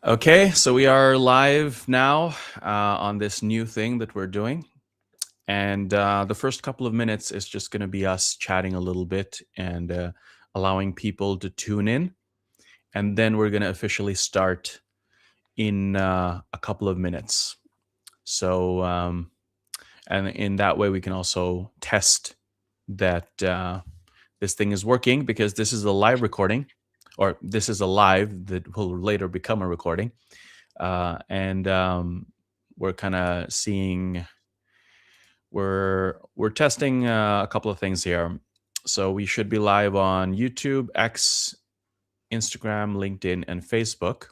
Okay, so we are live now on this new thing that we're doing. And the first couple of minutes is just going to be us chatting a little bit and allowing people to tune in. And then we're going to officially start in a couple of minutes. So, and in that way, we can also test that this thing is working because this is a live recording, or this is a live that will later become a recording. And we're kind of seeing we're testing a couple of things here. So we should be live on YouTube, X, Instagram, LinkedIn, and Facebook.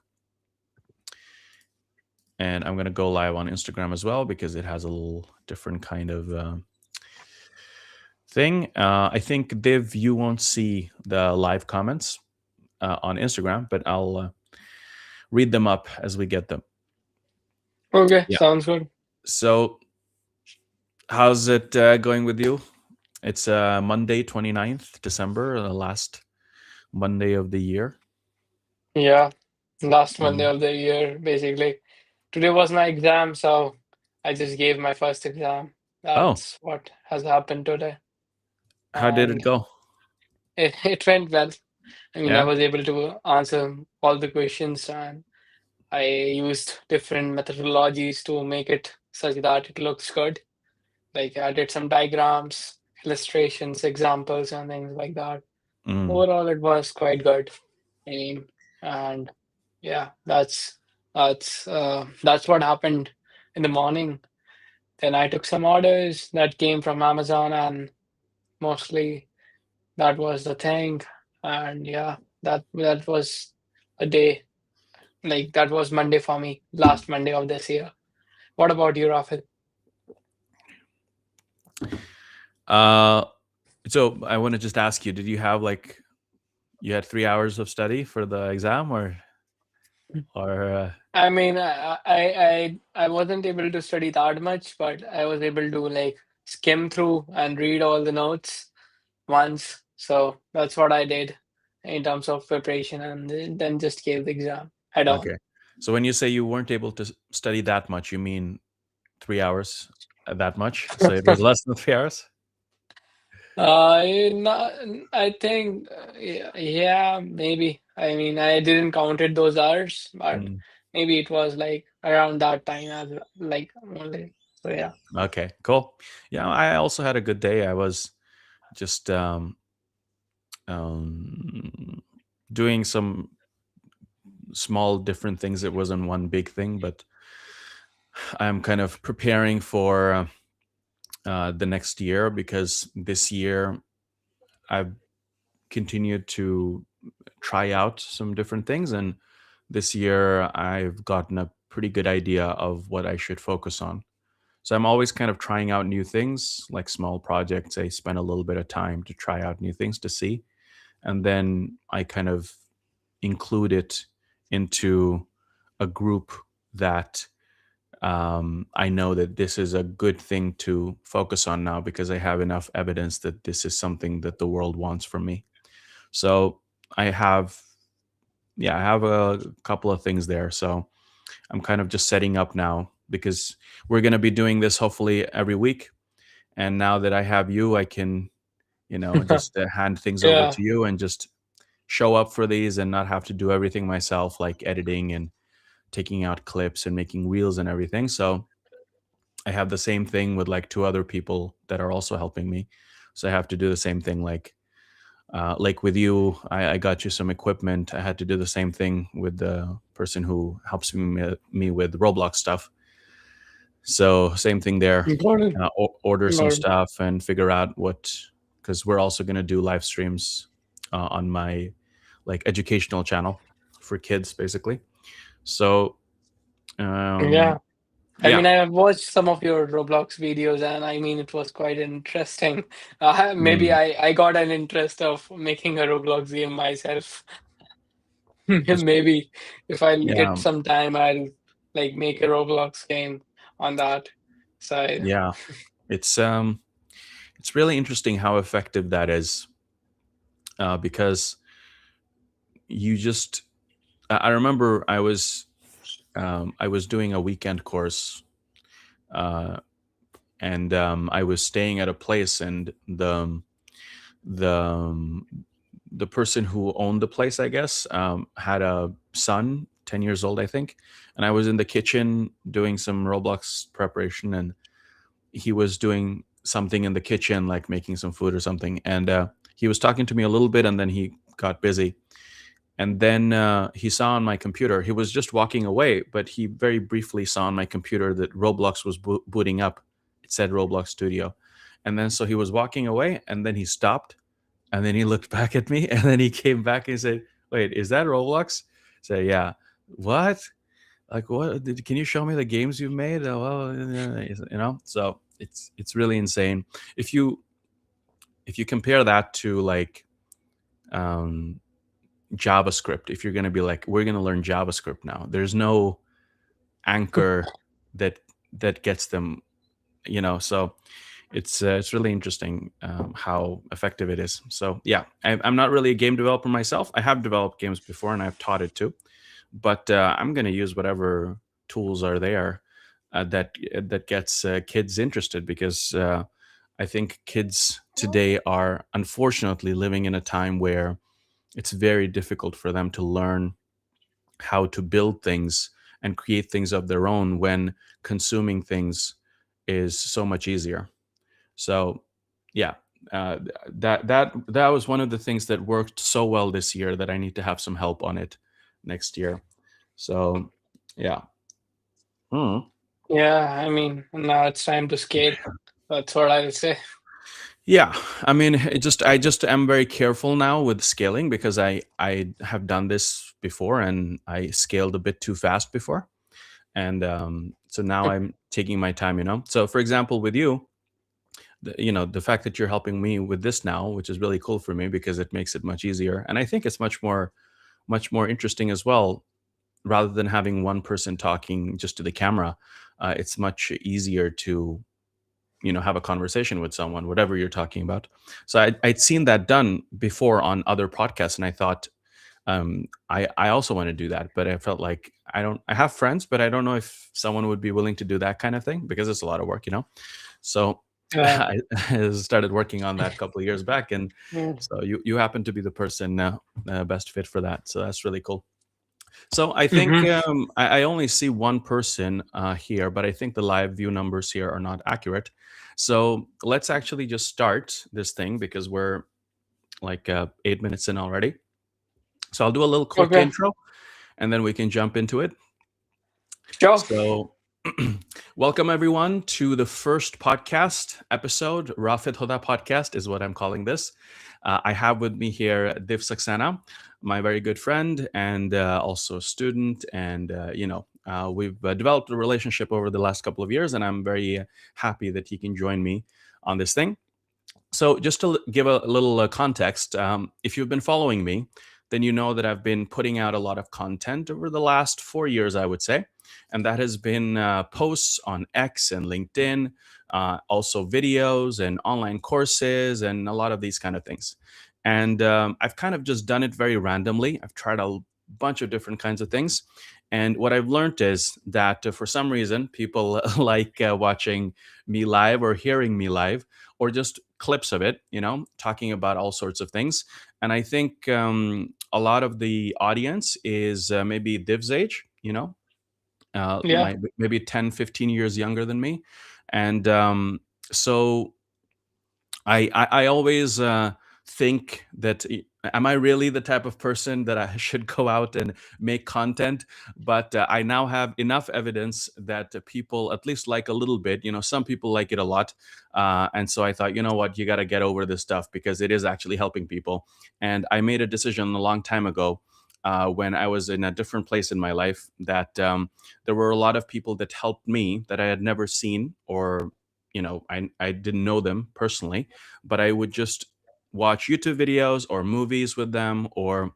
And I'm going to go live on Instagram as well because it has a little different kind of thing. I think, Div, you won't see the live comments on Instagram, but I'll read them up as we get them. Okay, Yeah. sounds good. So how's it going with you? It's Monday, 29th December, the last Monday of the year. Yeah, last Monday Mm. of the year, basically. Today was my exam, so I just gave my first exam. Oh, That's what has happened today. how did it And go? it went well. I mean, I Yeah. was able to answer all the questions, and I used different methodologies to make it such that it looks good. Like I did some diagrams, illustrations, examples, and things like that. Mm. Overall, it was quite good. I mean, and yeah, that's what happened in the morning. Then I took some orders that came from Amazon, and mostly that was the thing. And yeah, that was a day. Like that was Monday for me, last Monday of this year. What about you, Rafid? Uh, so I want to just ask you: did you have like you had 3 hours of study for the exam, or I mean, I wasn't able to study that much, but I was able to like skim through and read all the notes once. So that's what I did in terms of preparation, and then just gave the exam head on. okay? So when you say you weren't able to study that much, you mean 3 hours that much? So it was less than 3 hours. Not, I think, yeah, yeah, maybe. I mean, I didn't counted those hours, but Mm. maybe it was like around that time as well, like only. So yeah. Okay, cool. Yeah, I also had a good day. I was just um, doing some small different things. It wasn't one big thing, but I'm kind of preparing for the next year because this year I've continued to try out some different things, and this year I've gotten a pretty good idea of what I should focus on. So I'm always kind of trying out new things, like small projects. I spend a little bit of time to try out new things to see, and then I kind of include it into a group that I know that this is a good thing to focus on now because I have enough evidence that this is something that the world wants from me. So I have, yeah, I have a couple of things there. So I'm kind of just setting up now because we're going to be doing this hopefully every week. And now that I have you, I can, just hand things over Yeah. to you and just show up for these and not have to do everything myself, like editing and taking out clips and making reels and everything. So I have the same thing with like two other people that are also helping me. So I have to do the same thing. Like with you, I got you some equipment. I had to do the same thing with the person who helps me with Roblox stuff. So same thing there. Got it. Order some Got it. stuff and figure out what, because we're also going to do live streams on my like educational channel for kids, basically. So Yeah. I yeah. mean, I have watched some of your Roblox videos, and I mean, it was quite interesting. Maybe Mm. I got an interest of making a Roblox game myself. Just Maybe if I yeah, get some time, I'll like make a Roblox game on that side. yeah. It's really interesting how effective that is, because you just I remember I was I was doing a weekend course, uh, and I was staying at a place, and the the person who owned the place, I guess, had a son, 10 years old, I think, and I was in the kitchen doing some Roblox preparation, and he was doing something in the kitchen, like making some food or something, and he was talking to me a little bit, and then he got busy. And then he saw on my computer, he was just walking away, but he very briefly saw on my computer that Roblox was booting up. It said Roblox Studio. And then so he was walking away, and then he stopped, and then he looked back at me, and then he came back and said, "Wait, is that Roblox?" I said, "Yeah." "What? Like what? Can you show me the games you've made?" Well, so it's really insane. If you compare that to like um, JavaScript, if you're going to be like, we're going to learn JavaScript now, there's no anchor that gets them, so it's really interesting how effective it is. So yeah, I'm not really a game developer myself. I have developed games before, and I've taught it too, but I'm going to use whatever tools are there that gets kids interested, because I think kids today are unfortunately living in a time where it's very difficult for them to learn how to build things and create things of their own when consuming things is so much easier. So, yeah, uh, that was one of the things that worked so well this year that I need to have some help on it next year. So, yeah. Hmm. Yeah, I mean, now it's time to scale. That's what I would say. Yeah, I mean, I just am very careful now with scaling, because I have done this before, and I scaled a bit too fast before, and so now I'm taking my time. So for example, with you, the fact that you're helping me with this now, which is really cool for me, because it makes it much easier, and I think it's much more interesting as well, rather than having one person talking just to the camera. It's much easier to have a conversation with someone, whatever you're talking about. So I'd seen that done before on other podcasts, and I thought, I also want to do that, but I felt like I have friends, but I don't know if someone would be willing to do that kind of thing, because it's a lot of work. So Yeah. I started working on that a couple of years back, and Mm. so you happen to be the person best fit for that. So that's really cool. So I think Mm-hmm. I only see one person here, but I think the live view numbers here are not accurate. So let's actually just start this thing, because we're like 8 minutes in already. So I'll do a little quick Okay. intro, and then we can jump into it. Sure. So, welcome everyone to the first podcast episode. Rafid Hoda podcast is what I'm calling this. I have with me here Div Saxena, my very good friend, and also a student. And, we've developed a relationship over the last couple of years, and I'm very happy that he can join me on this thing. So, just to give a little context, if you've been following me, then you know that I've been putting out a lot of content over the last 4 years, I would say. And that has been posts on X and LinkedIn, also videos and online courses, and a lot of these kind of things. And I've kind of just done it very randomly. I've tried a bunch of different kinds of things. And what I've learned is that for some reason, people like watching me live or hearing me live, or just clips of it, talking about all sorts of things. And I think a lot of the audience is maybe Div's age, Yeah. my maybe 10, 15 years younger than me. And so I always think that, am I really the type of person that I should go out and make content? But I now have enough evidence that people at least like a little bit. Some people like it a lot, and so I thought, you know what, you got to get over this stuff, because it is actually helping people. And I made a decision a long time ago. When I was in a different place in my life, that there were a lot of people that helped me that I had never seen, or I didn't know them personally, but I would just watch YouTube videos or movies with them, or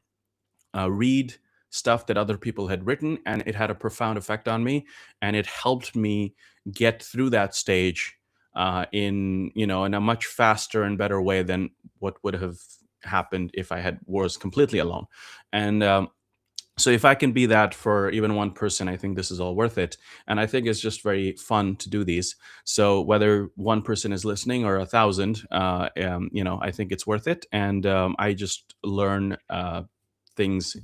read stuff that other people had written, and it had a profound effect on me, and it helped me get through that stage in a much faster and better way than what would have happened if I had was completely alone. And So if I can be that for even one person, I think this is all worth it. And I think it's just very fun to do these. So whether one person is listening or 1,000, I think it's worth it. And I just learn things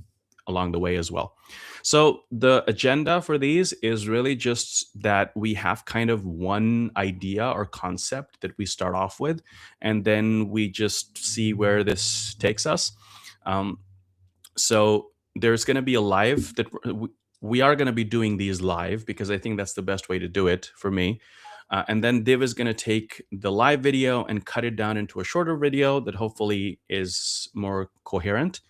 along the way as well. So the agenda for these is really just that we have kind of one idea or concept that we start off with, and then we just see where this takes us. Um, so there's going to be a live that we are going to be doing these live because I think that's the best way to do it for me. And then Div is going to take the live video and cut it down into a shorter video that hopefully is more coherent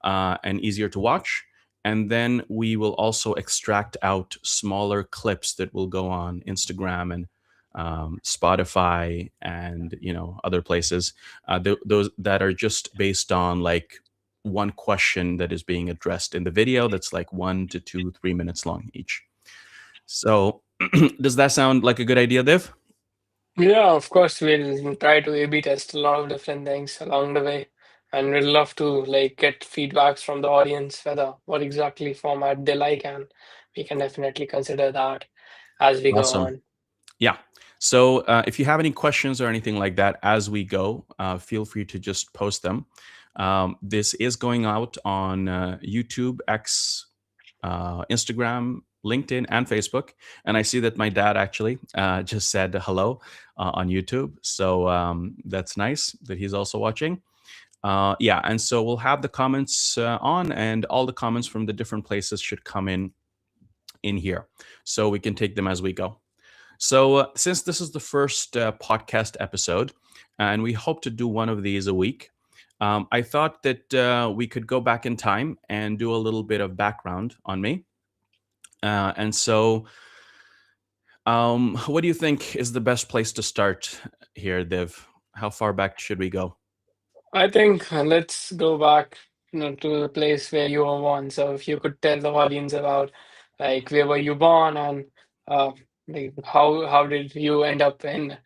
and easier to watch. And then we will also extract out smaller clips that will go on Instagram and Spotify and other places. Those that are just based on like one question that is being addressed in the video. That's like 1 to 2, 3 minutes long each. So does that sound like a good idea, Div? Yeah, of course, we'll try to A/B test a lot of different things along the way, and we'd love to like get feedbacks from the audience whether what exactly format they like, and we can definitely consider that as we go Awesome. on. Yeah. So if you have any questions or anything like that as we go, feel free to just post them. This is going out on YouTube, X, Instagram, LinkedIn, and Facebook. And I see that my dad actually just said hello on YouTube. So that's nice that he's also watching. Yeah. And so we'll have the comments on, and all the comments from the different places should come in here. So we can take them as we go. So, since this is the first podcast episode, and we hope to do one of these a week, I thought that we could go back in time and do a little bit of background on me. And so, what do you think is the best place to start here, Div? How far back should we go? I think let's go back, to the place where you were born. So if you could tell the audience about like where were you born and uh, like how did you end up in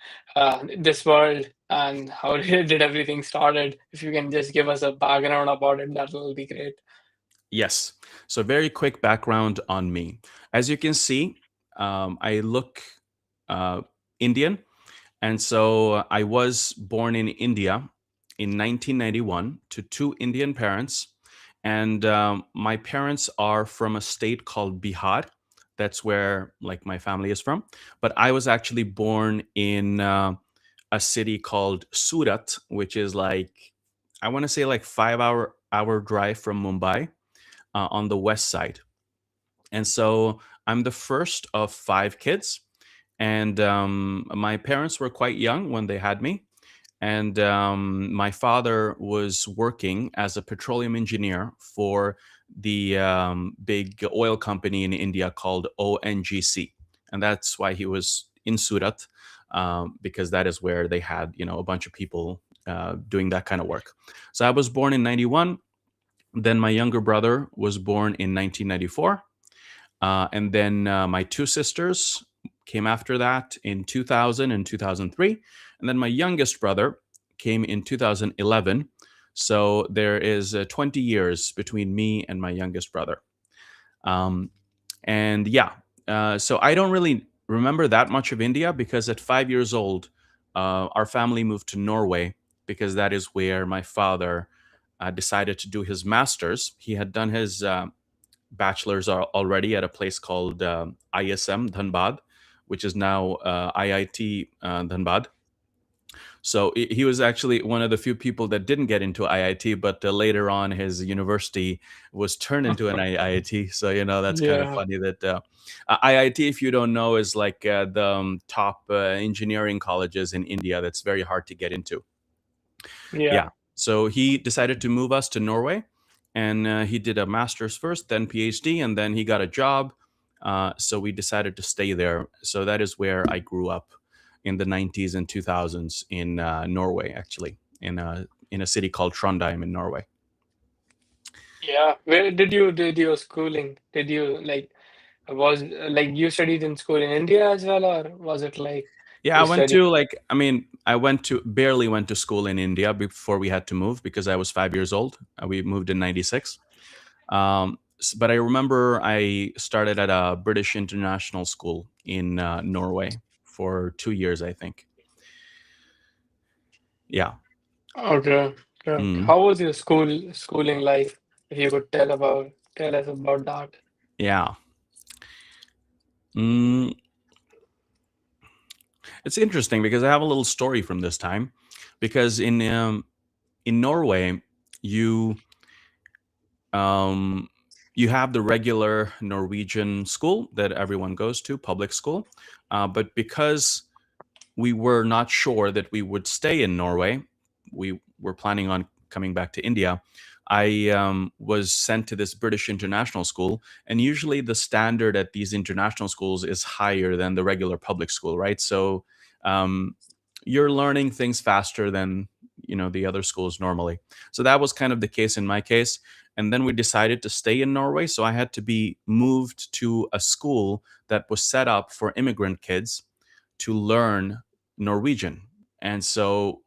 this world and how did everything started? If you can just give us a background about it, that will be great. Yes. So, very quick background on me. As you can see, I look uh, Indian. And so I was born in India in 1991 to two Indian parents. And my parents are from a state called Bihar. That's where like my family is from. But I was actually born in a city called Surat, which is like, I want to say like 5 hour drive from Mumbai on the west side. And so I'm the first of five kids, and my parents were quite young when they had me. And my father was working as a petroleum engineer for the big oil company in India called ONGC. And that's why he was in Surat, because that is where they had, a bunch of people doing that kind of work. So I was born in 91. Then my younger brother was born in 1994. And then my two sisters came after that in 2000 and 2003. And then my youngest brother came in 2011. So there is 20 years between me and my youngest brother. Um, and yeah, so I don't really remember that much of India because at 5 years old, our family moved to Norway because that is where my father decided to do his master's. He had done his bachelor's are already at a place called ISM Dhanbad, which is now IIT Dhanbad. So he was actually one of the few people that didn't get into IIT, but later on his university was turned into an IIT. So that's kind of Yeah, funny that IIT, if you don't know, is like the top engineering colleges in India. That's very hard to get into. yeah. Yeah. So he decided to move us to Norway, and he did a master's first, then PhD, and then he got a job. So we decided to stay there. So that is where I grew up in the 90s and 2000s in Norway, actually, in a city called Trondheim in Norway. Yeah. Where did your schooling? Did you like was like you studied in school in India as well, or was it like Yeah, I you went studied? to I went to barely went to school in India before we had to move because I was 5 years old. We moved in '96. but I remember I started at a British international school in Norway for 2 years, I think. Yeah. Okay, good. Mm. How was your schooling life? If you could tell us about that. Yeah. Mm. It's interesting because I have a little story from this time, because in Norway, you um, you have the regular Norwegian school that everyone goes to, public school, but because we were not sure that we would stay in Norway, we were planning on coming back to India. I was sent to this British international school, and usually the standard at these international schools is higher than the regular public school, right? So um, you're learning things faster than the other schools normally. So that was kind of the case in my case. And then we decided to stay in Norway, so I had to be moved to a school that was set up for immigrant kids to learn Norwegian. And so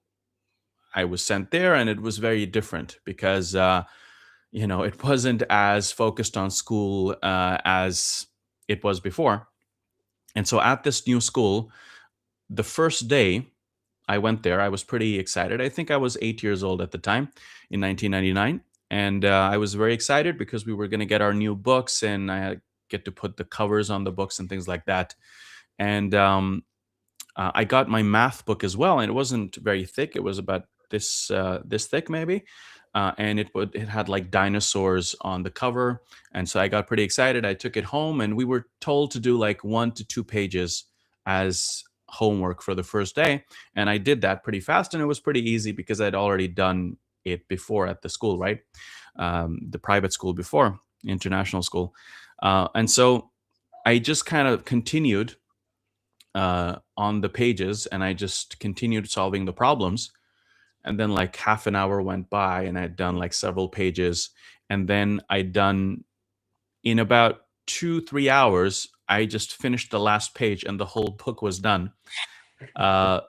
I was sent there, and it was very different because it wasn't as focused on school as it was before. And so at this new school, the first day I went there, I was pretty excited. I think I was 8 years old at the time in 1999. And I was very excited because we were going to get our new books, and I get to put the covers on the books and things like that. And I got my math book as well, and it wasn't very thick. It was about this thick maybe, and it had like dinosaurs on the cover, and so I got pretty excited. I took it home, and we were told to do like 1 to 2 pages as homework for the first day, and I did that pretty fast, and it was pretty easy because I'd already done it before at the school, right? The private school before, international school, and so I just kind of continued on the pages, and I just continued solving the problems. And then like half an hour went by, and I'd done like several pages. And then I'd done in about 2, 3 hours, I just finished the last page and the whole book was done.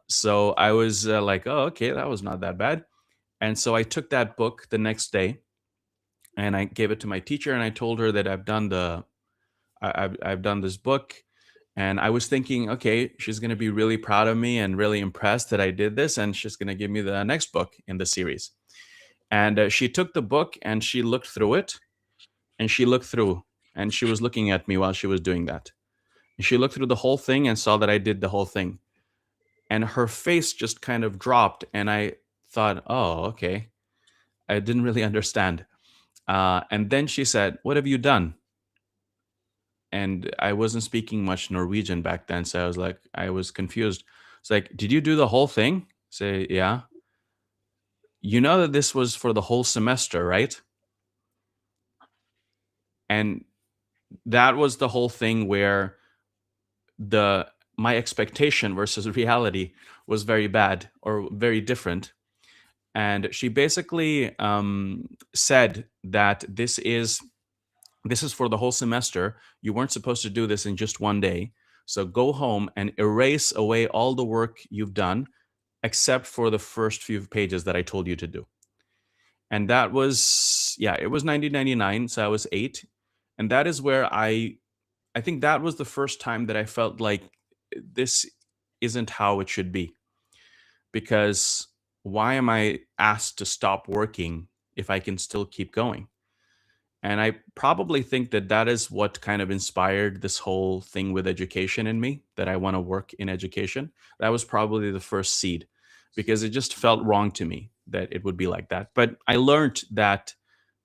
So I was like, oh, okay, that was not that bad. And so I took that book the next day, and I gave it to my teacher, and I told her that I've done this book. And I was thinking, okay, she's going to be really proud of me and really impressed that I did this, and she's going to give me the next book in the series. And she took the book, and she looked through it, and she looked through, and she was looking at me while she was doing that. And she looked through the whole thing and saw that I did the whole thing. And her face just kind of dropped, and I thought, oh, okay. I didn't really understand. And then she said, "What have you done?" And I wasn't speaking much Norwegian back then, so I was confused. It's like, "Did you do the whole thing?" Say, "Yeah." You know that this was for the whole semester, right? And that was the whole thing where the my expectation versus reality was very bad or very different. And she basically said that this is for the whole semester. You weren't supposed to do this in just one day. So go home and erase away all the work you've done except for the first few pages that I told you to do. And that was, yeah, it was 1999, so I was 8. And that is where I think that was the first time that I felt like this isn't how it should be, because why am I asked to stop working if I can still keep going? And I probably think that that is what kind of inspired this whole thing with education in me, that I want to work in education. That was probably the first seed, because it just felt wrong to me that it would be like that. But I learned that,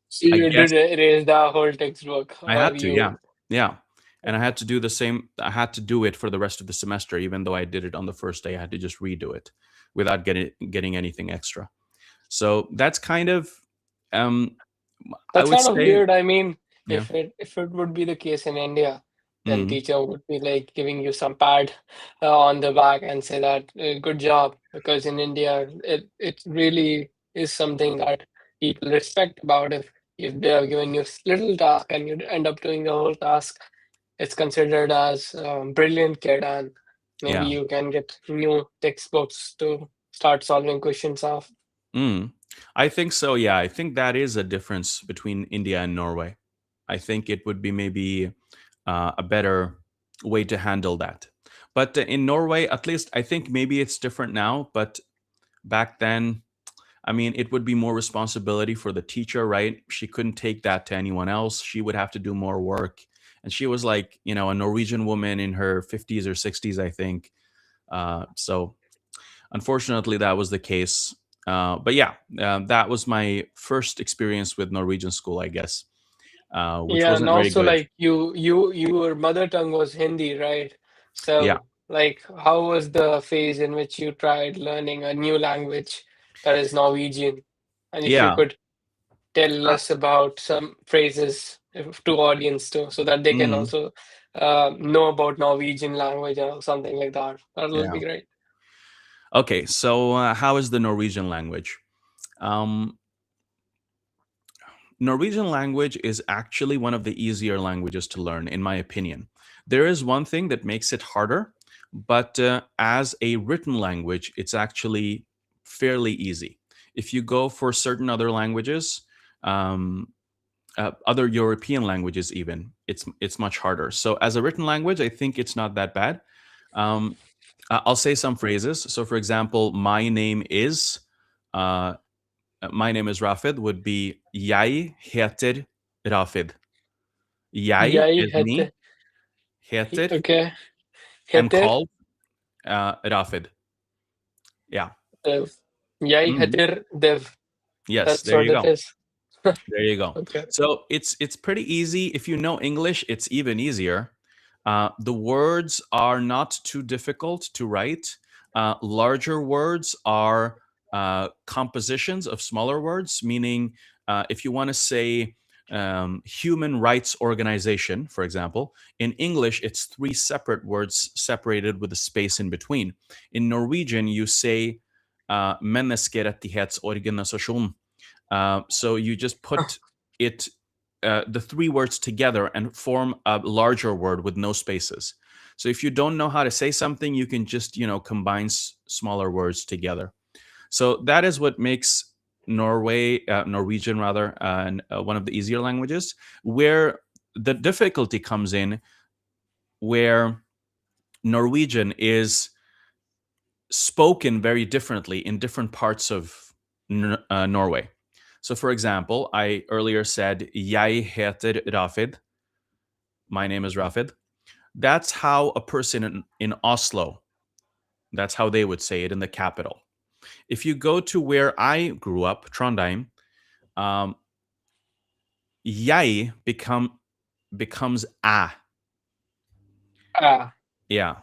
So I you guess did erase the whole textbook I while had to, yeah. you. Yeah. And I had to do the same. I had to do it for the rest of the semester, even though I did it on the first day. I had to just redo it without getting anything extra. So that's kind of, um, I That's would kind of say, weird. I mean, yeah. if it would be the case in India, then Mm, teacher would be like giving you some pad on the back and say that good job, because in India it really is something that people respect about. If they have given you little task and you end up doing the whole task, it's considered as brilliant kid, and maybe yeah. you can get new textbooks to start solving questions off. Mm. I think so. Yeah, I think that is a difference between India and Norway. I think it would be maybe a better way to handle that. But in Norway, at least, I think maybe it's different now. But back then, I mean, it would be more responsibility for the teacher, right? She couldn't take that to anyone else. She would have to do more work. And she was like, a Norwegian woman in her 50s or 60s, I think. So unfortunately, that was the case. But yeah, that was my first experience with Norwegian school, I guess, which Yeah, and wasn't very also good. like your mother tongue was Hindi, right? Yeah. So like how was the phase in which you tried learning a new language that is Norwegian? And if you Yeah. could tell Uh, us about some phrases to audience too, so that they can mhm. also know about Norwegian language or something like that. That will Yeah. be great. Okay. So, how is the Norwegian language? Um, Norwegian language is actually one of the easier languages to learn, in my opinion. There is one thing that makes it harder, but as a written language, it's actually fairly easy. If you go for certain other languages, um, other European languages, even it's much harder. So, as a written language, I think it's not that bad. Um, I'll say some phrases. So, for example, Uh, my name is Rafid would be Jeg heter Rafid. Jeg Jeg is me, heter, heter, okay, and heter, called Rafid. Yeah. Dev. Jeg Mhm. heter Dev. Yes, That's there what you it go. is. There you go. Okay. So it's pretty easy. If you know English, it's even easier. The words are not too difficult to write. Larger words are compositions of smaller words, meaning if you want to say human rights organization, for example, in English, it's three separate words separated with a space in between. In Norwegian, you say menneskerettighetsorganisasjon. So you just put it, the three words together and form a larger word with no spaces. So if you don't know how to say something, you can just combine smaller words together. So that is what makes Norwegian rather, one of the easier languages. Where the difficulty comes in, where Norwegian is spoken very differently in different parts of Norway. So, for example, I earlier said Jeg heter Rafid. My name is Rafid. That's how a person in Oslo, that's how they would say it in the capital. If you go to where I grew up, Trondheim, um, Jeg becomes a. Ah, Yeah.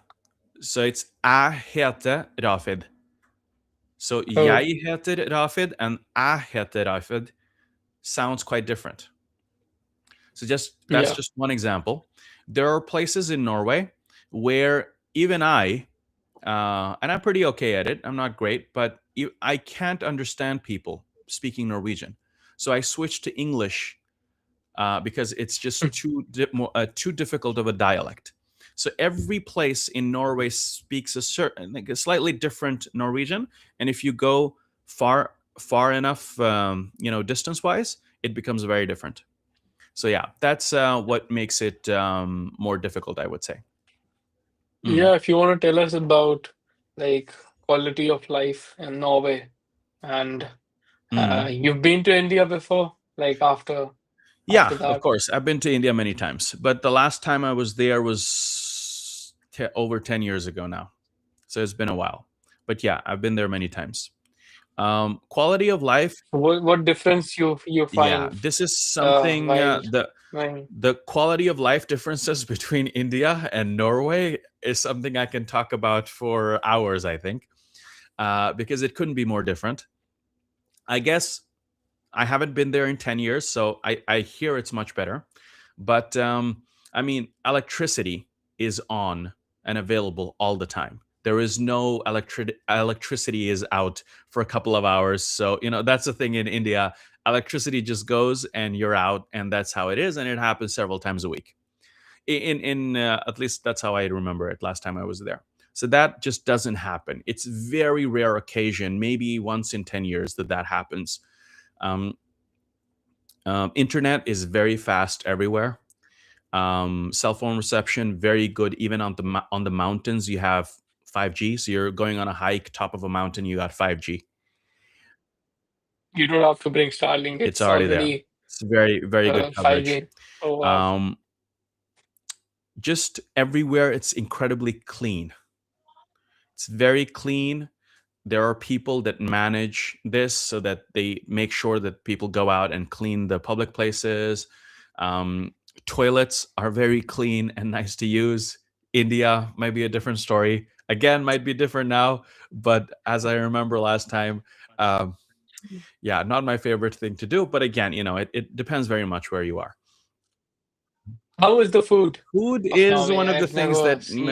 So it's I heter Rafid. So oh, Jeg heter Rafid and I heter Rafid sounds quite different. So just that's yeah. just one example. There are places in Norway where even I, and I'm pretty okay at it. I'm not great, but I can't understand people speaking Norwegian. So I switched to English because it's just too difficult of a dialect. So every place in Norway speaks a certain, like a slightly different Norwegian, and if you go far enough, distance wise, it becomes very different. So yeah, that's what makes it more difficult, I would say. Mm. Yeah, if you want to tell us about like quality of life in Norway and Mm. you've been to India before, like after Yeah, of that. course. I've been to India many times, but the last time I was there was over 10 years ago now. So it's been a while. But yeah, I've been there many times. Quality of life, What difference you yeah, find this is something, while while the quality of life differences between India and Norway is something I can talk about for hours, I think, because it couldn't be more different. I guess I haven't been there in 10 years, so I hear it's much better. But I mean, electricity is on and available all the time. There is no electricity is out for a couple of hours. So, that's the thing in India. Electricity just goes and you're out, and that's how it is. And it happens several times a week. In at least that's how I remember it last time I was there. So that just doesn't happen. It's very rare occasion, maybe once in 10 years that happens. Um, Internet is very fast everywhere. Cell phone reception very good, even on on the mountains. You have 5G, so you're going on a hike, top of a mountain, you got 5G. You don't have to bring Starlink. It's It's already there. already It's very very good coverage. 5G. Oh wow. Um, just everywhere, it's incredibly clean. It's very clean. There are people that manage this so that they make sure that people go out and clean the public places. Um, Toilets are very clean and nice to use. India might be a different story. Again, might be different now, but as I remember last time, um, yeah, not my favorite thing to do. But again, it depends very much where you are. How is the food Food of is Norway? one of the I've things never that seen.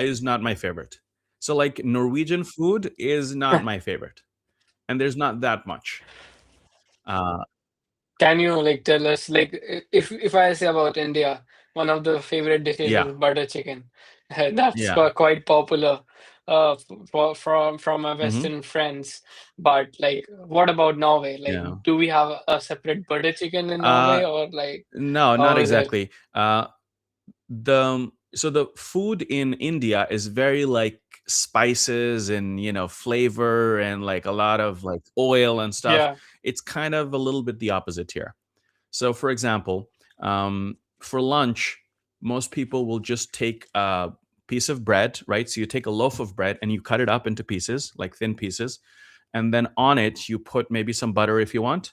is not my favorite. So, like, Norwegian food is not my favorite, and there's not that much. Uh, Can you like tell us like if I say about India, one of the favorite dishes yeah, is butter chicken. That's yeah, quite popular from my hmm Western friends. But like, what about Norway? Like, yeah. do we have a separate butter chicken in Norway Uh, or like no, not how is it? exactly. The food in India is very like spices and flavor and like a lot of like oil and stuff. Yeah. It's kind of a little bit the opposite here. So, for example, for lunch, most people will just take a piece of bread, right? So you take a loaf of bread and you cut it up into pieces, like thin pieces, and then on it you put maybe some butter if you want,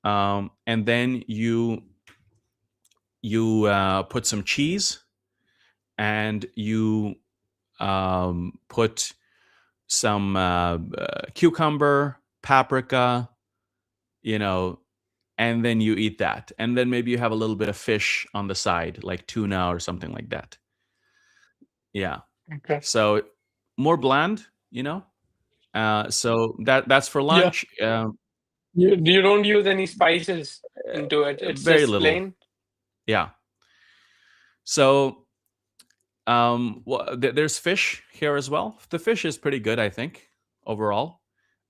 and then you put some cheese, and you put some cucumber, paprika, you know, and then you eat that. And then maybe you have a little bit of fish on the side, like tuna or something like that. Yeah. Okay. So more bland, you know. So that's for Yeah. lunch. You don't use any spices into it. It's Very just little. plain. Yeah. So there's fish here as well. The fish is pretty good, I think, overall.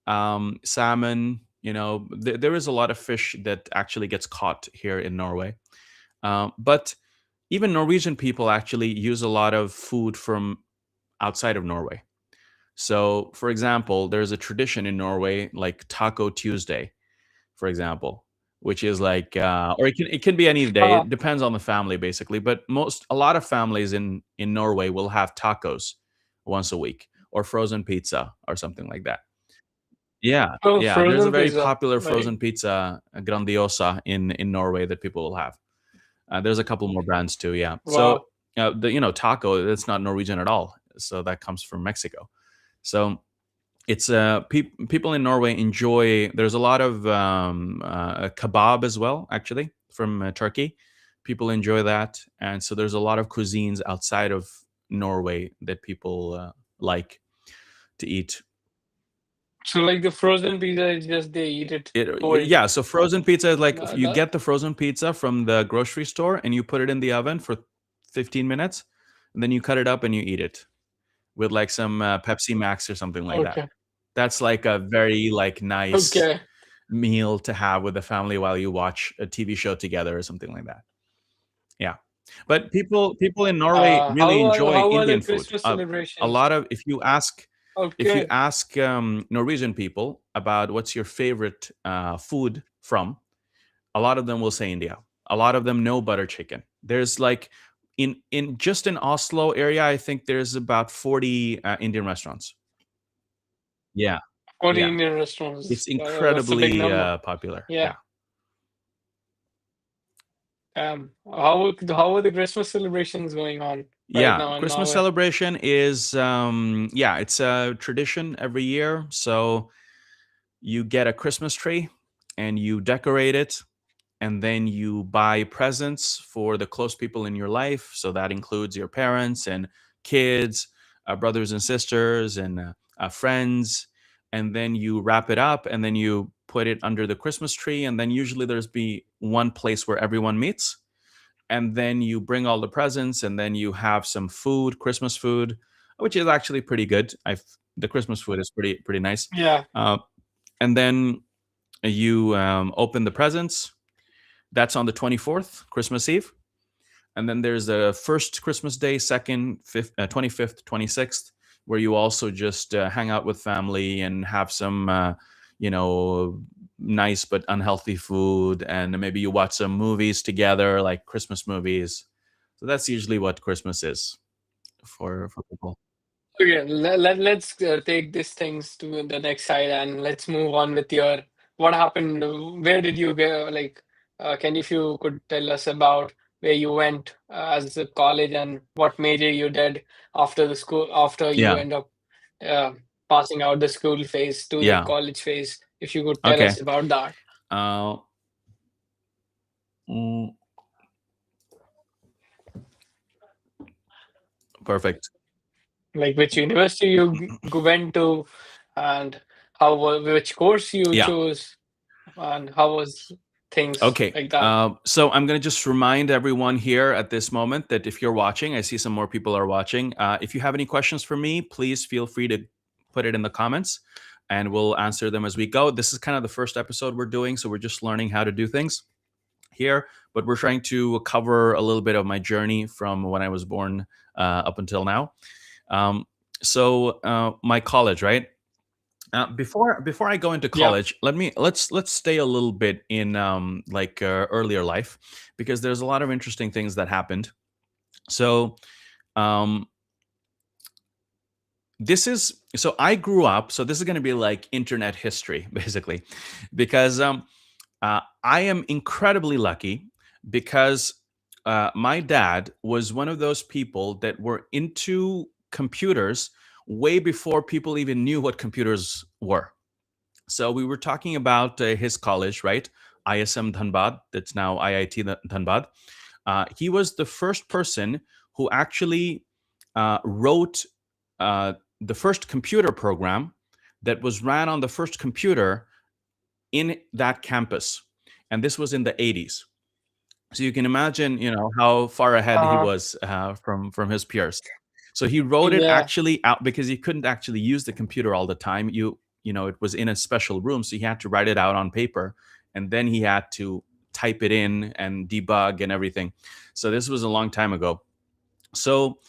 Salmon. There is a lot of fish that actually gets caught here in Norway. But even Norwegian people actually use a lot of food from outside of Norway. So, for example, there's a tradition in Norway like Taco Tuesday, for example, which is like, or it can be any day. Ah, It depends on the family, basically. But a lot of families in Norway will have tacos once a week, or frozen pizza, or something like that. Yeah, oh, yeah. There's a frozen very pizza. popular Like frozen pizza, Grandiosa, in Norway that people will have. There's a couple more brands too. Yeah. So wow. the taco, that's not Norwegian at all. So that comes from Mexico. So it's people in Norway enjoy. There's a lot of kebab as well, actually, from Turkey. People enjoy that, and so there's a lot of cuisines outside of Norway that people like to eat. So like the frozen pizza is just they eat it cold. Yeah, so frozen pizza is like, if you That get the frozen pizza from the grocery store and you put it in the oven for 15 minutes, and then you cut it up and you eat it with like some Pepsi Max or something like that. okay. That's like a very like nice Okay. meal to have with the family while you watch a TV show together or something like that. Yeah. But people in Norway really enjoy How are the Indian food. Christmas A celebrations? lot of Okay. Norwegian people about what's your favorite food from, a lot of them will say India. A lot of them know butter chicken. There's like in just in Oslo area, I think there's about 40 Indian restaurants. Yeah, 40 yeah. Indian restaurants. It's That's a big incredibly number. popular. Yeah. Yeah. How are the Christmas celebrations going on right Yeah, now in Christmas Norway? celebration is yeah, it's a tradition every year. So you get a Christmas tree and you decorate it, and then you buy presents for the close people in your life. So that includes your parents and kids, brothers and sisters, and friends. And then you wrap it up, and then you put it under the Christmas tree. And then usually there's be one place where everyone meets. And then you bring all the presents, and then you have some food, Christmas food, which is actually pretty good. The Christmas food is pretty nice. Yeah. Uh, and then you open the presents, That's on the 24th, Christmas Eve. And then there's the first Christmas Day, second, 25th, 26th, where you also just hang out with family and have some, you know, nice but unhealthy food, and maybe you watch some movies together, like Christmas movies. So that's usually what Christmas is for people. Okay, let's take these things to the next side and let's move on with your what happened. Where did you go? Like, can if you could tell us about where you went as a college and what major you did after the school after you Yeah, end up uh, passing out the school phase to the yeah. college phase. If you could tell Okay. us about that, Uh, mm, Perfect. like which university you went to, and which course you Yeah. chose, and how was things Okay. like that. So I'm going to just remind everyone here at this moment that if you're watching, I see some more people are watching. If you have any questions for me, please feel free to put it in the comments and we'll answer them as we go. This is kind of the first episode we're doing, so we're just learning how to do things here, but we're trying to cover a little bit of my journey from when I was born up until now. Um, my college, right? Before I go into Yeah. college, let's stay a little bit in earlier life, because there's a lot of interesting things that happened. So um, I grew up. So this is going to be like internet history, basically, because I am incredibly lucky because my dad was one of those people that were into computers way before people even knew what computers were. So we were talking about his college, right? ISM Dhanbad, that's now IIT Dhanbad. He was the first person who actually wrote the first computer program that was ran on the first computer in that campus. And this was in the 80s. So you can imagine, how far ahead he Uh, was from his peers. So he wrote it yeah. actually out because he couldn't actually use the computer all the time. It was in a special room, so he had to write it out on paper, and then he had to type it in and debug and everything. So this was a long time ago. So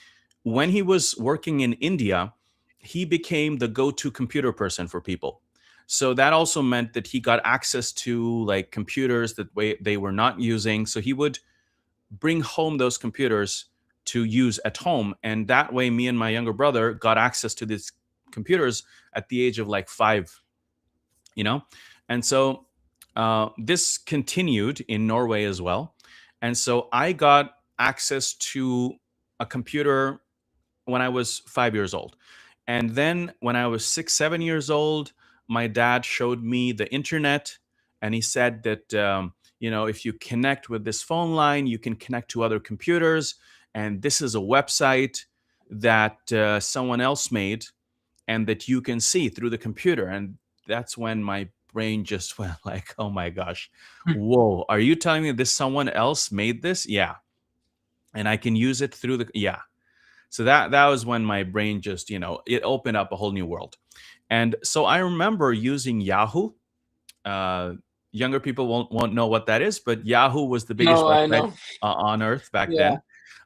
when he was working in India, he became the go-to computer person for people. So that also meant that he got access to like computers that they were not using. So he would bring home those computers to use at home. And that way, me and my younger brother got access to these computers at the age of like 5, you know? And so this continued in Norway as well. And so I got access to a computer when I was 5 years old. And then when I was 6, 7 years old, my dad showed me the internet, and he said that, if you connect with this phone line, you can connect to other computers. And this is a website that someone else made and that you can see through the computer. And that's when my brain just went like, oh my gosh, whoa, are you telling me this someone else made this? Yeah. And I can use it through yeah. So that was when my brain just, it opened up a whole new world. And so I remember using Yahoo. Uh, Younger people won't know what that is, but Yahoo was the biggest No, I website know. on earth back Yeah.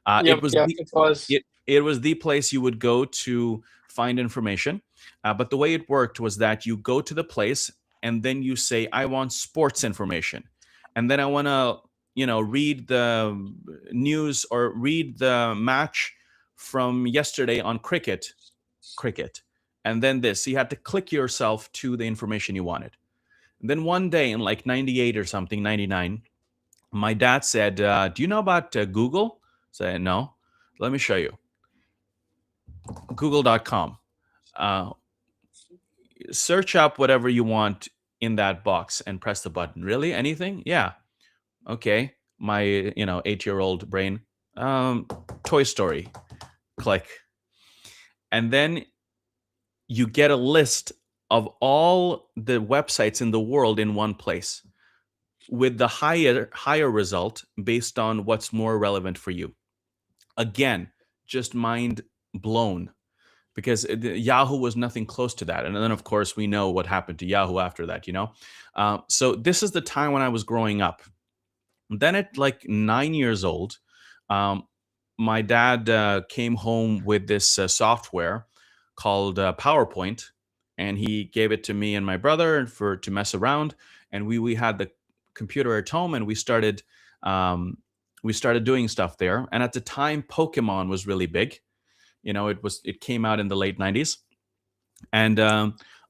then. It Yep. was Yep. It was. it was the place you would go to find information. But the way it worked was that you go to the place and then you say, I want sports information. And then I want to, read the news or read the match from yesterday on cricket. And then this. So you had to click yourself to the information you wanted. And then one day in like 98 or something, 99, my dad said, do you know about Google? I said, no. Let me show you. Google.com. Uh, Search up whatever you want in that box and press the button. Really? Anything? Yeah. Okay. My, 8-year-old brain. Toy Story. Click. And then you get a list of all the websites in the world in one place with the higher result based on what's more relevant for you. Again, just mind blown, because Yahoo was nothing close to that. And then, of course, we know what happened to Yahoo after that, So this is the time when I was growing up. Then at like 9 years old, um, my dad came home with this software called PowerPoint, and he gave it to me and my brother for to mess around. And we had the computer at home, and um, we started doing stuff there. And at the time, Pokemon was really big. It came out in the late '90s, and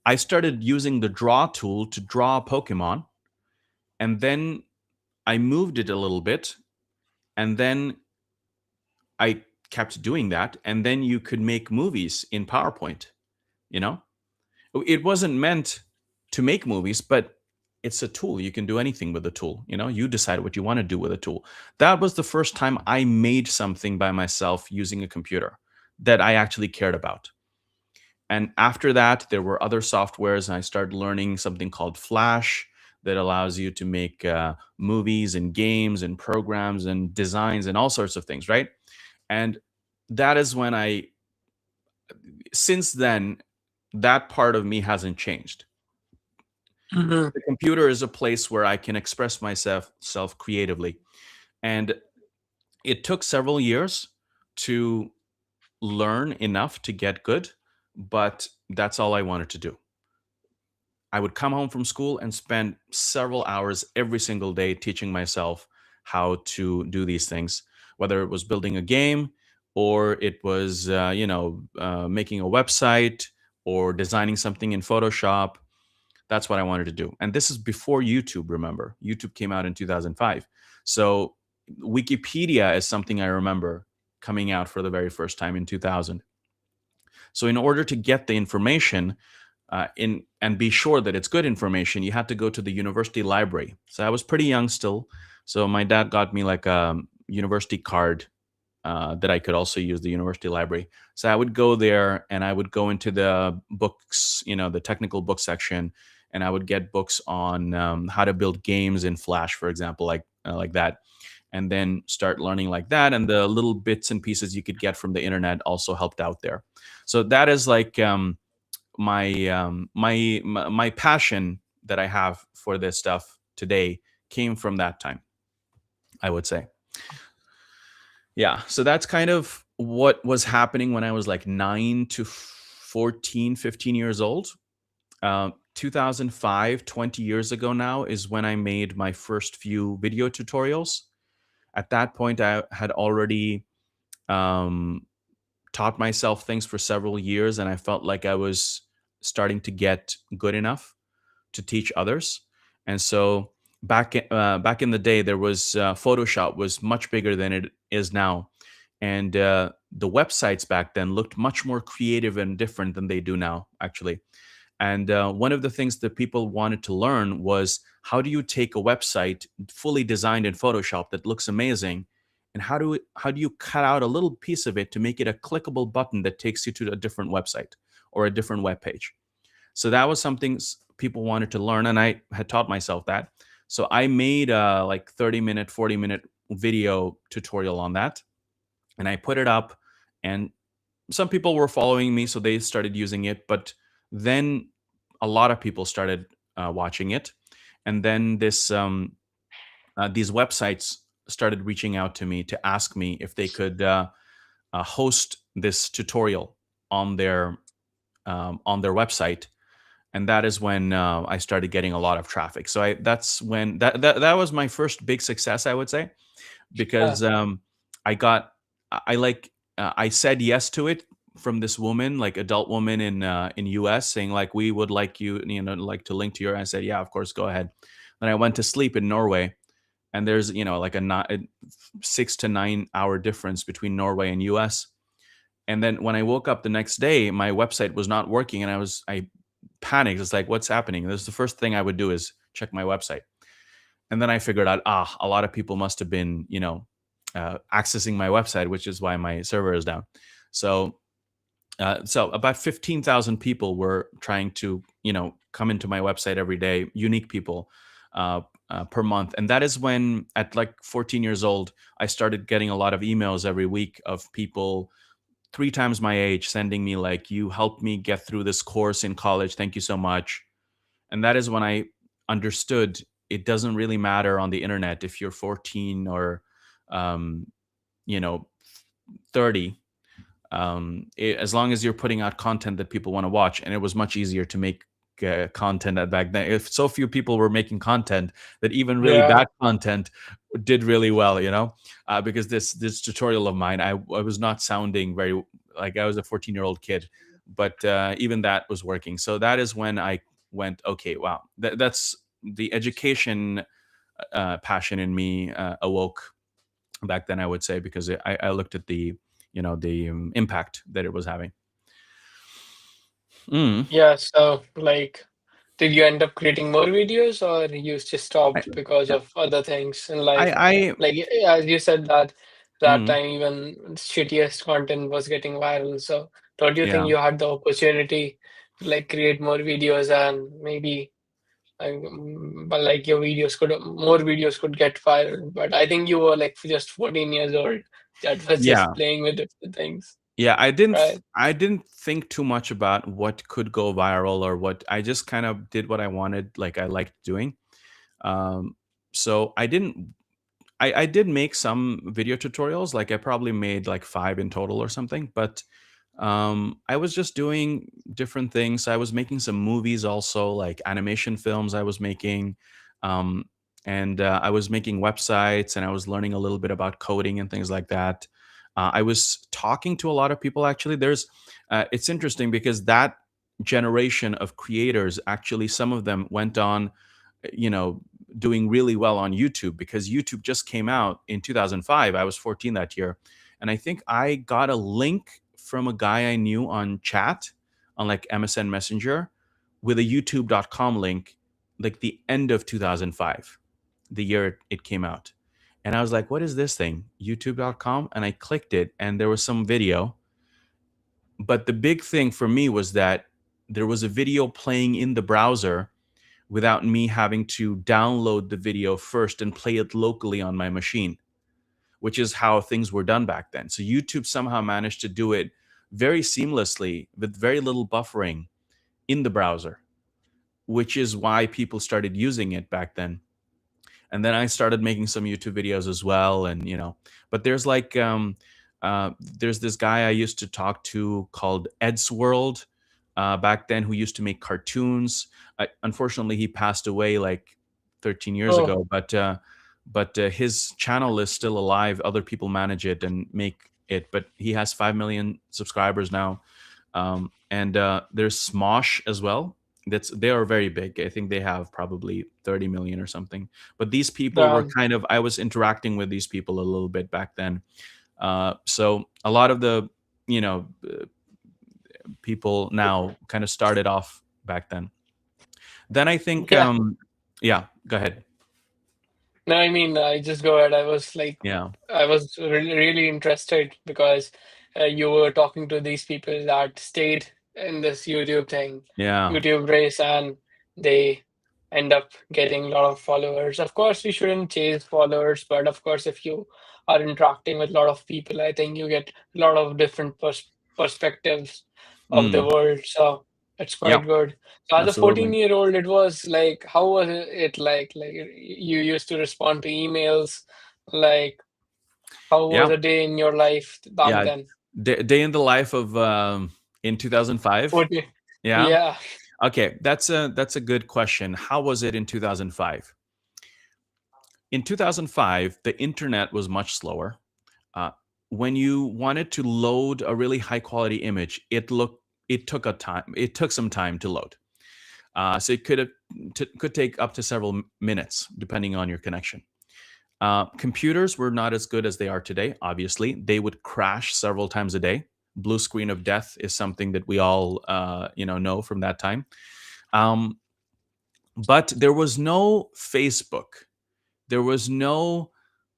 I started using the draw tool to draw Pokemon, and then I moved it a little bit, and then I kept doing that, and then you could make movies in PowerPoint. You know, it wasn't meant to make movies, but it's a tool. You can do anything with a tool. You decide what you want to do with a tool. That was the first time I made something by myself using a computer that I actually cared about. And after that, there were other softwares, and I started learning something called Flash that allows you to make movies and games and programs and designs and all sorts of things, right? And that is when since then, that part of me hasn't changed. Mhm. The computer is a place where I can express myself self creatively. And it took several years to learn enough to get good, but that's all I wanted to do. I would come home from school and spend several hours every single day teaching myself how to do these things, whether it was building a game or it was, making a website or designing something in Photoshop. That's what I wanted to do. And this is before YouTube, remember? YouTube came out in 2005. So Wikipedia is something I remember coming out for the very first time in 2000. So in order to get the information, in and be sure that it's good information, you had to go to the university library. So I was pretty young still. So my dad got me like a university card that I could also use the university library. So I would go there and I would go into the books, the technical book section, and I would get books on how to build games in Flash, for example, like that, and then start learning like that. And the little bits and pieces you could get from the internet also helped out there. So that is like my passion that I have for this stuff today came from that time, I would say. Yeah, so that's kind of what was happening when I was like 9 to 14, 15 years old. 2005, 20 years ago now, is when I made my first few video tutorials. At that point, I had already um, taught myself things for several years, and I felt like I was starting to get good enough to teach others. And so back in the day, there was Photoshop was much bigger than it is now, and the websites back then looked much more creative and different than they do now, actually. And one of the things that people wanted to learn was, how do you take a website fully designed in Photoshop that looks amazing, and how do you cut out a little piece of it to make it a clickable button that takes you to a different website or a different web page? So that was something people wanted to learn, and I had taught myself that. So I made a like 30-minute, 40-minute video tutorial on that, and I put it up, and some people were following me, so they started using it. But then a lot of people started watching it, and then these websites started reaching out to me to ask me if they could host this tutorial on their website, and that is when I started getting a lot of traffic. So that's when that was my first big success, I would say, Yeah. because I got I like I said yes to it from this woman, like adult woman in US, saying like, we would like like to link to your. I said, yeah, of course, go ahead. Then I went to sleep in Norway, and there's like a 6 to 9 hour difference between Norway and US. And then when I woke up the next day, my website was not working, and I panicked. It's like, what's happening? This is the first thing I would do, is check my website. And then I figured out, a lot of people must have been, accessing my website, which is why my server is down. So about 15,000 people were trying to, come into my website every day, unique people per month. And that is when, at like 14 years old, I started getting a lot of emails every week of people 3 times my age sending me like, you helped me get through this course in college. Thank you so much. And that is when I understood it doesn't really matter on the internet if you're 14 or um, 30. As long as you're putting out content that people want to watch, and it was much easier to make content at back then. If so few people were making content, that even really Yeah. bad content did really well, because this tutorial of mine, I was not sounding very, like I was a 14-year-old kid, but even that was working. So that is when I went, okay, wow, that's the education passion in me awoke back then, I would say, because I looked at the impact that it was having. Mm. Yeah. So, like, did you end up creating more videos, or you just I, stopped because of other things in life? I Like, as you said that that mm, time even shittiest content was getting viral. So, don't you think yeah, you had the opportunity to like create more videos and maybe but like your videos could more videos could get viral? But I think you were like just 14 years old that was yeah, just playing with different things, yeah. right? I didn't think too much about what could go viral or what. I just kind of did what I wanted, like I liked doing. Um, so I did make some video tutorials. Like I probably made like five in total or something. But I was just doing different things. I was making some movies also, like animation films. I was making, um, and I was making websites, and I was learning a little bit about coding and things like that. I was talking to a lot of people. Actually, it's interesting because that generation of creators, actually, some of them went on, you know doing really well on YouTube, because YouTube just came out in 2005. I was 14 that year, and I think I got a link from a guy I knew on chat, on like MSN Messenger, with a youtube.com link, like the end of 2005, the year it came out. And I was like, what is this thing, youtube.com? And I clicked it, and there was some video. But the big thing for me was that there was a video playing in the browser without me having to download the video first and play it locally on my machine, which is how things were done back then. So YouTube somehow managed to do it very seamlessly with very little buffering in the browser, which is why people started using it back then. And then I started making some YouTube videos as well, and but there's this guy I used to talk to called Ed's World back then, who used to make cartoons. Unfortunately, he passed away like 13 years Oh, ago, but his channel is still alive. Other people manage it and make it, but he has 5 million subscribers now. And there's Smosh as well. They are very big. I think they have probably 30 million or something. But these people were damn. kind of, I was interacting with these people a little bit back then. So a lot of the you know people now kind of started off back then. Then I think, Yeah. yeah, go ahead. No, I mean, I just go ahead. I was like, Yeah, I was really, really interested because you were talking to these people that stayed in this YouTube thing, yeah. YouTube race, and they end up getting a lot of followers. Of course, we shouldn't chase followers, but of course, if you are interacting with a lot of people, I think you get a lot of different perspectives of the Mm, world. So it's yeah, quite good. So as a absolutely. 14-year-old, it was like, how was it like? Like you used to respond to emails, like how was Yeah, a day in your life back yeah. then? Day in the life of, in 2005. What you, Yeah. yeah. Okay, that's a good question. How was it in 2005? In 2005, the internet was much slower. Uh, when you wanted to load a really high quality image, it took some time to load. So it could take up to several minutes depending on your connection. Computers were not as good as they are today. Obviously, they would crash several times a day. Blue screen of death is something that we all know from that time. Um, but there was no Facebook. There was no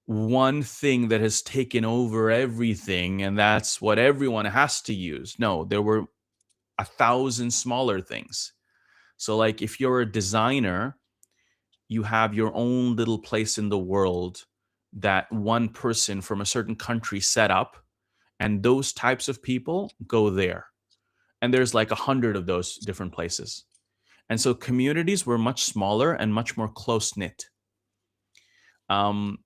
one thing that has taken over everything, and that's what everyone has to use. No, there were a thousand smaller things. So, like, if you're a designer, you have your own little place in the world that one person from a certain country set up, and those types of people go there. And there's like 100 of those different places. And so communities were much smaller and much more close knit. Um,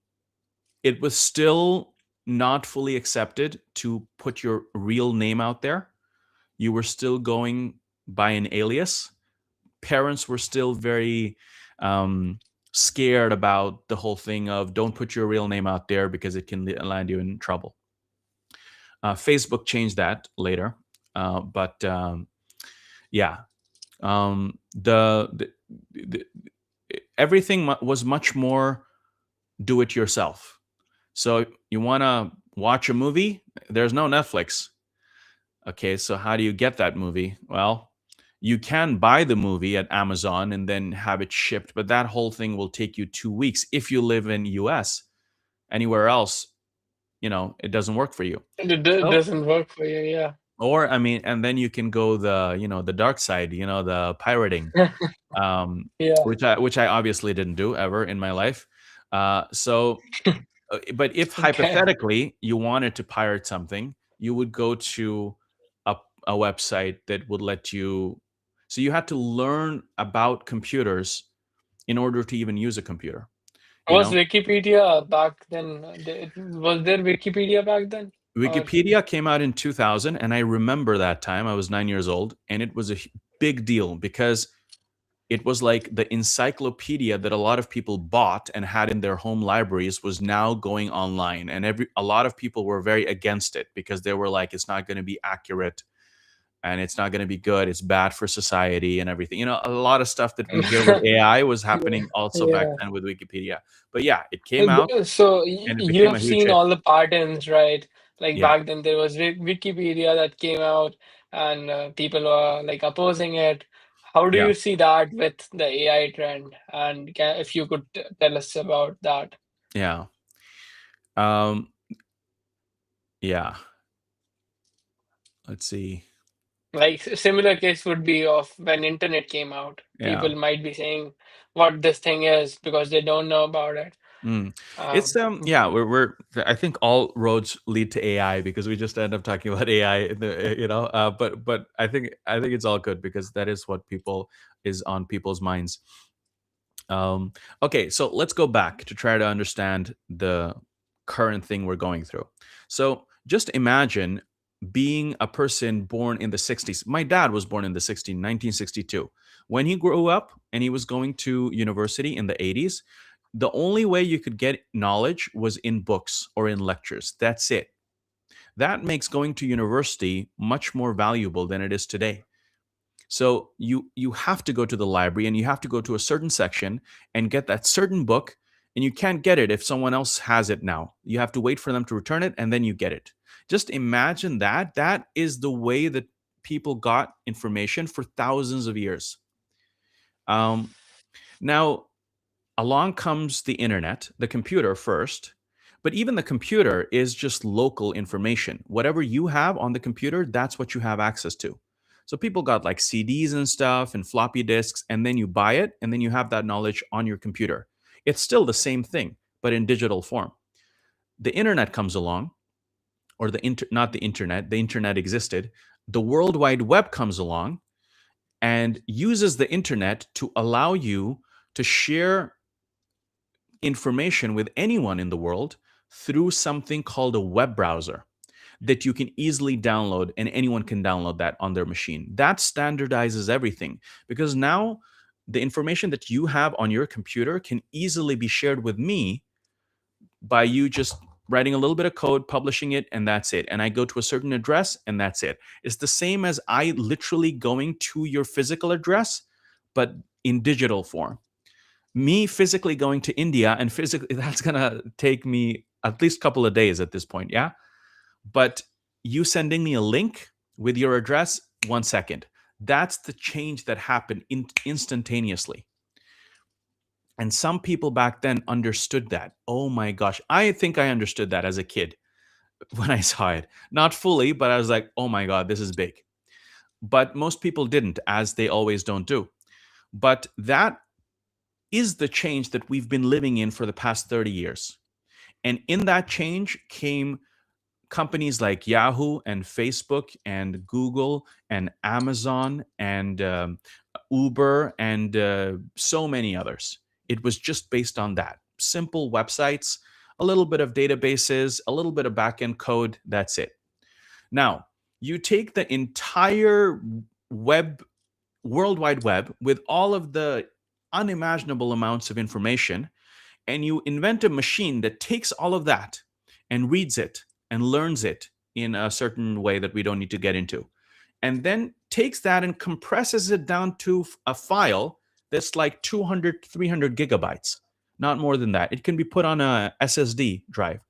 it was still not fully accepted to put your real name out there. You were still going by an alias. Parents were still very um, scared about the whole thing of don't put your real name out there because it can land you in trouble. Facebook changed that later, but yeah, the everything was much more do it yourself. So you want to watch a movie? There's no Netflix. Okay, so how do you get that movie? Well, you can buy the movie at Amazon and then have it shipped, but that whole thing will take you 2 weeks if you live in US. Anywhere else, it doesn't work for you. It So, doesn't work for you, yeah. or I mean, and then you can go the dark side, the pirating, um, Yeah. which I obviously didn't do ever in my life. But if Okay. hypothetically you wanted to pirate something, you would go to a, a website that would let you. So you had to learn about computers in order to even use a computer. You Was know, Wikipedia back then? Was there Wikipedia back then? Or Wikipedia came out in 2000, and I remember that time. I was 9 years old, and it was a big deal because it was like the encyclopedia that a lot of people bought and had in their home libraries was now going online, and a lot of people were very against it because they were like, it's not going to be accurate and it's not going to be good, it's bad for society and everything. A lot of stuff that we hear with AI was yeah, happening also back yeah. then with Wikipedia. But yeah, it came out So and it you became a have huge seen hit. all the patterns, right? Like Yeah, back then there was Wikipedia that came out, and people were like opposing it. How do yeah, you see that with the AI trend? And if you could tell us about that. yeah, um yeah, let's see. Like similar case would be of when internet came out. Yeah. People might be saying what this thing is because they don't know about it. Mm. It's Um, yeah, we're I think all roads lead to AI because we just end up talking about AI but I think it's all good because that is what people is on people's minds. Um okay, so let's go back to try to understand the current thing we're going through. So just imagine being a person born in the 60s. My dad was born in the 60s, 1962. When he grew up and he was going to university in the 80s, the only way you could get knowledge was in books or in lectures. That's it. That makes going to university much more valuable than it is today. So you have to go to the library and you have to go to a certain section and get that certain book, and you can't get it if someone else has it now. You have to wait for them to return it and then you get it. Just imagine that. That is the way that people got information for thousands of years. Um, Now, along comes the internet, the computer first. But even the computer is just local information. Whatever you have on the computer, that's what you have access to. So people got like CDs and stuff and floppy disks, and then you buy it, and then you have that knowledge on your computer. It's still the same thing, but in digital form. The internet comes along, or not the internet existed. The World Wide Web comes along and uses the internet to allow you to share information with anyone in the world through something called a web browser that you can easily download, and anyone can download that on their machine. That standardizes everything because now the information that you have on your computer can easily be shared with me by you just writing a little bit of code, publishing it, and that's it. And I go to a certain address, and that's it. It's the same as I literally going to your physical address, but in digital form. Me physically going to India and physically that's gonna take me at least a couple of days at this point, yeah. But you sending me a link with your address, 1 second. That's the change that happened instantaneously. And some people back then understood that. Oh my gosh, I think I understood that as a kid when I saw it. Not fully, but I was like, oh my god, this is big. But most people didn't, as they always don't do. But that is the change that we've been living in for the past 30 years. And in that change came companies like Yahoo and Facebook and Google and Amazon and Uber, and so many others. It was just based on that. Simple websites, a little bit of databases, a little bit of backend code. That's it. Now, you take the entire web, World Wide Web, with all of the unimaginable amounts of information, and you invent a machine that takes all of that and reads it and learns it in a certain way that we don't need to get into, and then takes that and compresses it down to a file that's like 200, 300 gigabytes, not more than that. It can be put on a SSD drive.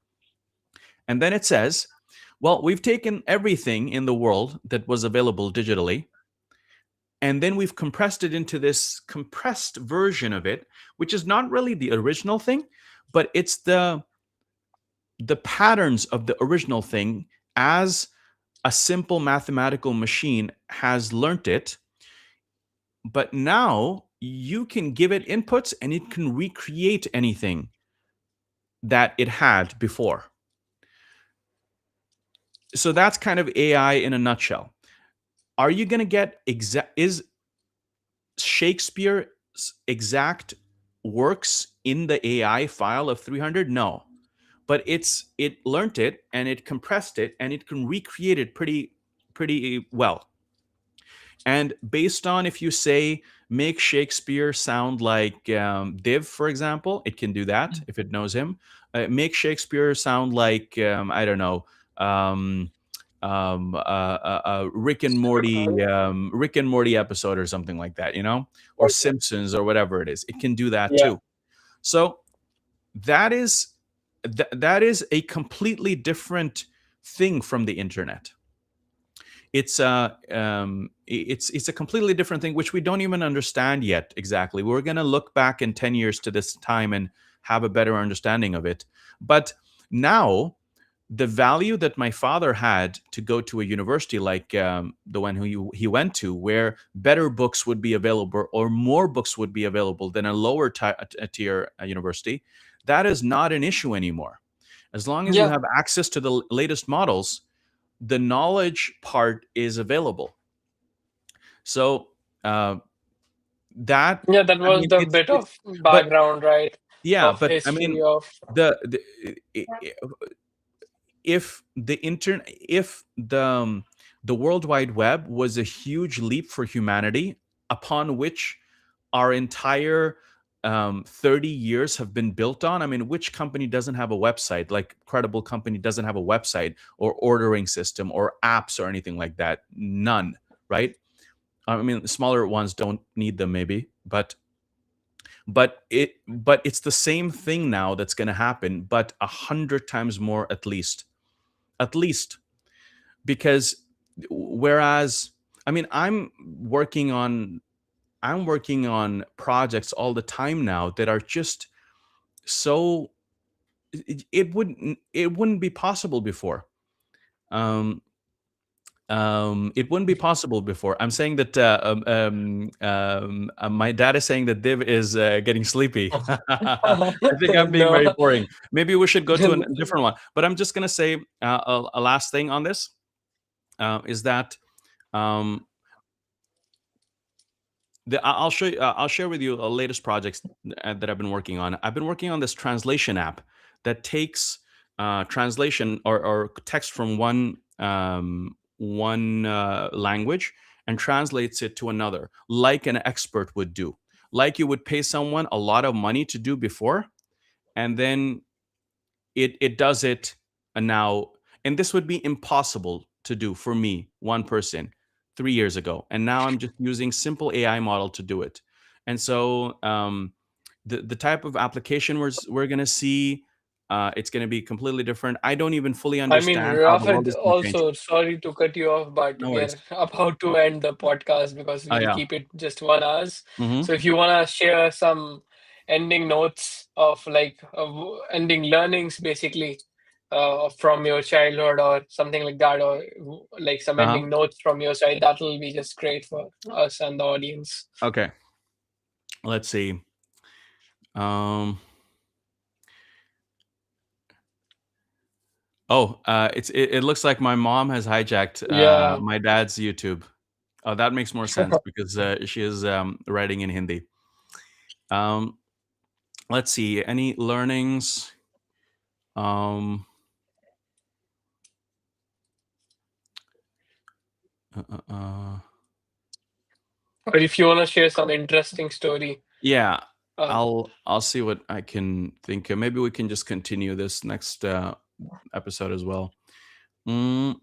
And then it says, well, we've taken everything in the world that was available digitally, and then we've compressed it into this compressed version of it, which is not really the original thing, but it's the patterns of the original thing as a simple mathematical machine has learnt it. But now you can give it inputs and it can recreate anything that it had before. So that's kind of AI in a nutshell. Are you going to get is Shakespeare's exact works in the AI file of 300? No. But it learned it and it compressed it and it can recreate it pretty well. And based on, if you say make Shakespeare sound like Div, for example, it can do that if it knows him. Make Shakespeare sound like I don't know, um, Rick and Morty episode or something like that, or Okay. Simpsons or whatever it is. It can do that Yeah. too. So that is that is a completely different thing from the internet. It's a completely different thing, which we don't even understand yet exactly. We're going to look back in 10 years to this time and have a better understanding of it. But now, the value that my father had to go to a university like the one who he went to, where better books would be available or more books would be available than a lower tier university, that is not an issue anymore. As long as you Yeah. have access to the latest models, the knowledge part is available. So uh, that, Yeah, that I was mean, the bit it's, of but background, right? yeah, Of but I history mean, of. the if the internet, if the World Wide Web was a huge leap for humanity, upon which our entire 30 years have been built on. I mean, which company doesn't have a website? Like, credible company doesn't have a website or ordering system or apps or anything like that? None, right? I mean, smaller ones don't need them, maybe, but it's the same thing now that's going to happen, but 100 times more at least, because whereas, I mean, I'm working on projects all the time now that are just so it wouldn't be possible before. Um, it wouldn't be possible before. I'm saying that my dad is saying that Div is getting sleepy. I think I'm being No. very boring. Maybe we should go to a different one. But I'm just gonna say a last thing on this is that um, I'll show you. I'll share with you the latest projects that I've been working on. I've been working on this translation app that takes translation or text from one language and translates it to another, like an expert would do, like you would pay someone a lot of money to do before, and then it does it now. And this would be impossible to do for me, one person, 3 years ago, and now I'm just using simple AI model to do it. And so the type of application we're going to see, it's going to be completely different. I don't even fully I mean, understand how the world Rafid, is going to change. also, sorry to cut you off, but No we worries. are about to end the podcast because Oh, we'll yeah. keep it just 1 hour. Hmm. So if you want to share some ending notes of like ending learnings, basically, from your childhood or something like that, or like some Uh-huh. ending notes from your side, that will be just great for us and the audience. Okay, let's see. um it looks like my mom has hijacked Yeah. my dad's YouTube. Oh, that makes more sense because she is writing in Hindi. Um, let's see. Any learnings? Um, uh, uh, uh, Or if you want to share some interesting story. yeah, Uh, I'll see what I can think of. Maybe we can just continue this next episode as well. Mm,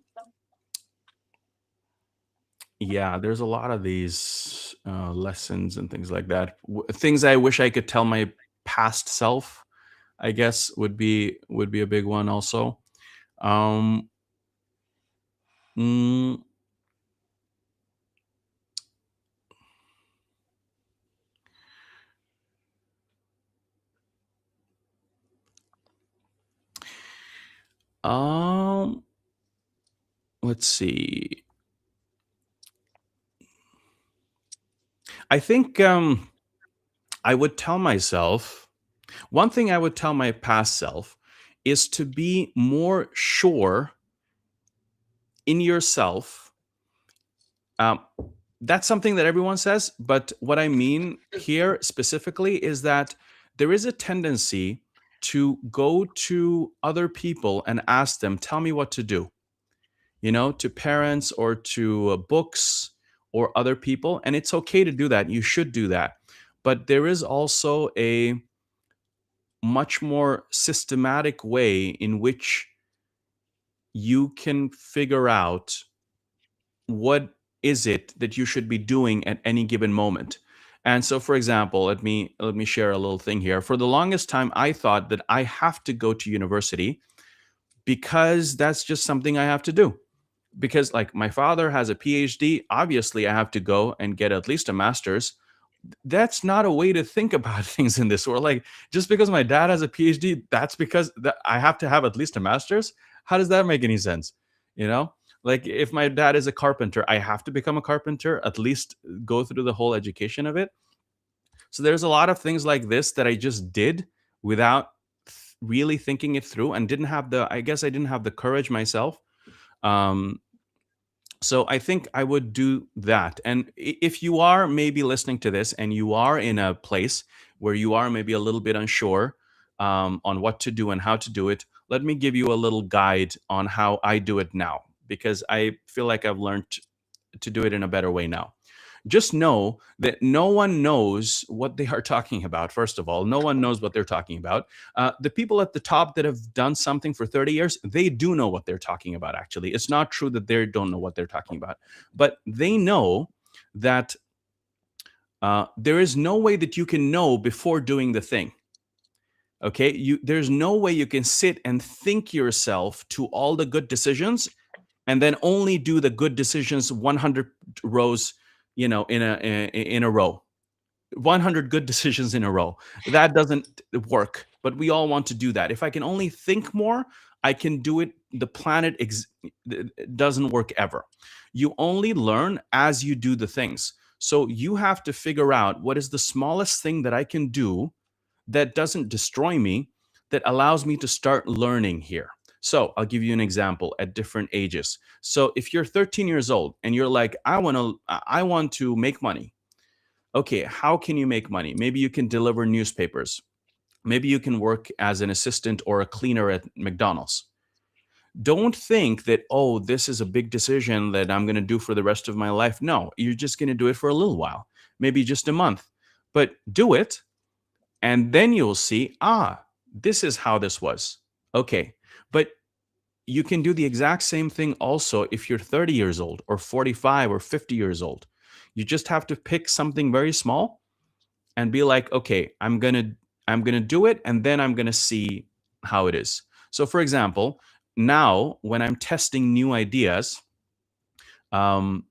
yeah, there's a lot of these lessons and things like that. Things I wish I could tell my past self, I guess, would be a big one also. Um, mm, um, let's see. I think I would tell myself one thing I would tell my past self is to be more sure in yourself. Um, that's something that everyone says, but what I mean here specifically is that there is a tendency to go to other people and ask them, tell me what to do, to parents or to books or other people. And it's okay to do that. You should do that. But there is also a much more systematic way in which you can figure out what is it that you should be doing at any given moment. And so, for example, let me share a little thing here. For the longest time I thought that I have to go to university because that's just something I have to do. Because like my father has a PhD, obviously I have to go and get at least a master's. That's not a way to think about things in this world. Like, just because my dad has a PhD, that's because I have to have at least a master's. How does that make any sense? You know, like if my dad is a carpenter, I have to become a carpenter, at least go through the whole education of it. So there's a lot of things like this that I just did without really thinking it through, and didn't have the I guess I didn't have the courage myself. um so I think I would do that. And if you are maybe listening to this and you are in a place where you are maybe a little bit unsure on what to do and how to do it, let me give you a little guide on how I do it now, because I feel like I've learned to do it in a better way now. Just know that no one knows what they are talking about. First of all, no one knows what they're talking about. The people at the top that have done something for 30 years, they do know what they're talking about, actually. It's not true that they don't know what they're talking about, but they know that there is no way that you can know before doing the thing. Okay, there's no way you can sit and think yourself to all the good decisions and then only do the good decisions 100 rows, in a row. 100 good decisions in a row. That doesn't work, but we all want to do that. If I can only think more, I can do it. The planet doesn't work ever. You only learn as you do the things. So you have to figure out what is the smallest thing that I can do that doesn't destroy me, that allows me to start learning here. So I'll give you an example at different ages. So if you're 13 years old and you're like, I want to make money. Okay, how can you make money? Maybe you can deliver newspapers. Maybe you can work as an assistant or a cleaner at McDonald's. Don't think that, oh, this is a big decision that I'm going to do for the rest of my life. No, you're just going to do it for a little while, maybe just a month. But do it, and then you'll see, this is how this was. Okay. But you can do the exact same thing also if you're 30 years old or 45 or 50 years old. You just have to pick something very small and be like, okay, I'm going to do it, and then I'm going to see how it is. So for example, now when I'm testing new ideas, um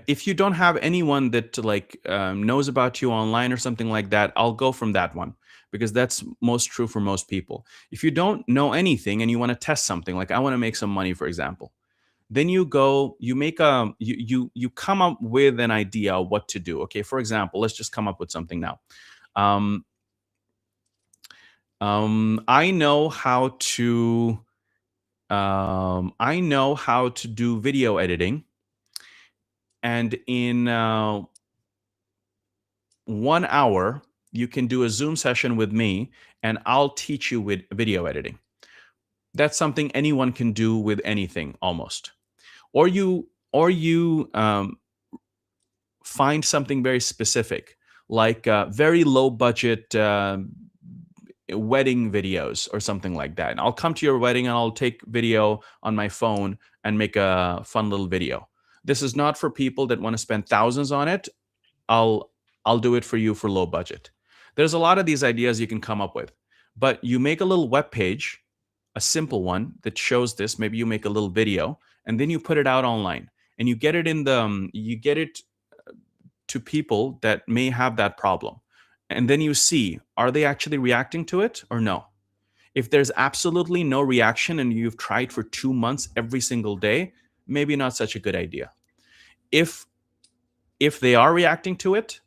if you don't have anyone that like knows about you online or something like that, I'll go from that one, because that's most true for most people. If you don't know anything and you want to test something, like I want to make some money, for example, then you go, you make a you come up with an idea of what to do. Okay, for example, let's just come up with something now. um I know how to I know how to do video editing, and in 1 hour you can do a Zoom session with me, and I'll teach you with video editing. That's something anyone can do with anything almost. Or you find something very specific, like very low budget wedding videos or something like that. And I'll come to your wedding and I'll take video on my phone and make a fun little video. This is not for people that want to spend thousands on it. I'll I'll do it for you for low budget. There's a lot of these ideas you can come up with. But you make a little web page, a simple one that shows this, maybe you make a little video, and then you put it out online, and you get it in the you get it to people that may have that problem. And then you see, are they actually reacting to it or no? If there's absolutely no reaction and you've tried for 2 months every single day, maybe not such a good idea. If if they are reacting to it,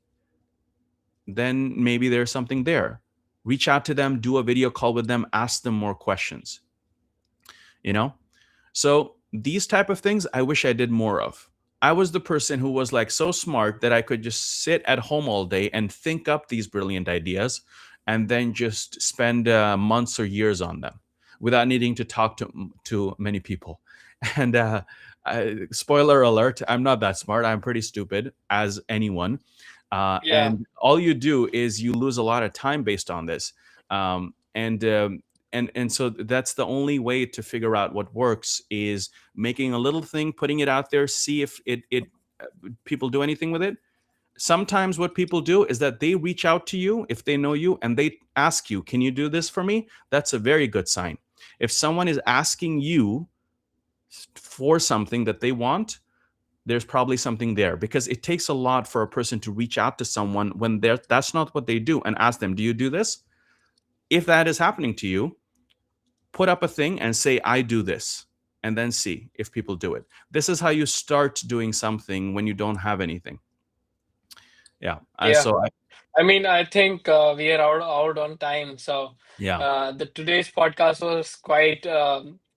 then maybe there's something there. Reach out to them, do a video call with them, ask them more questions. You know? So these type of things I wish I did more of. I was the person who was like so smart that I could just sit at home all day and think up these brilliant ideas and then just spend months or years on them without needing to talk to many people. And spoiler alert, I'm not that smart. I'm pretty stupid as anyone. Yeah, And all you do is you lose a lot of time based on this. And so that's the only way to figure out what works is making a little thing, putting it out there, see if it people do anything with it. Sometimes what people do is that they reach out to you if they know you and they ask you, can you do this for me? That's a very good sign. If someone is asking you for something that they want, there's probably something there, because it takes a lot for a person to reach out to someone when that's not what they do, and ask them, do you do this? If that is happening to you, put up a thing and say, I do this, and then see if people do it. This is how you start doing something when you don't have anything. Yeah. yeah. So I, I mean, I think we are out on time. So yeah. the today's podcast was quite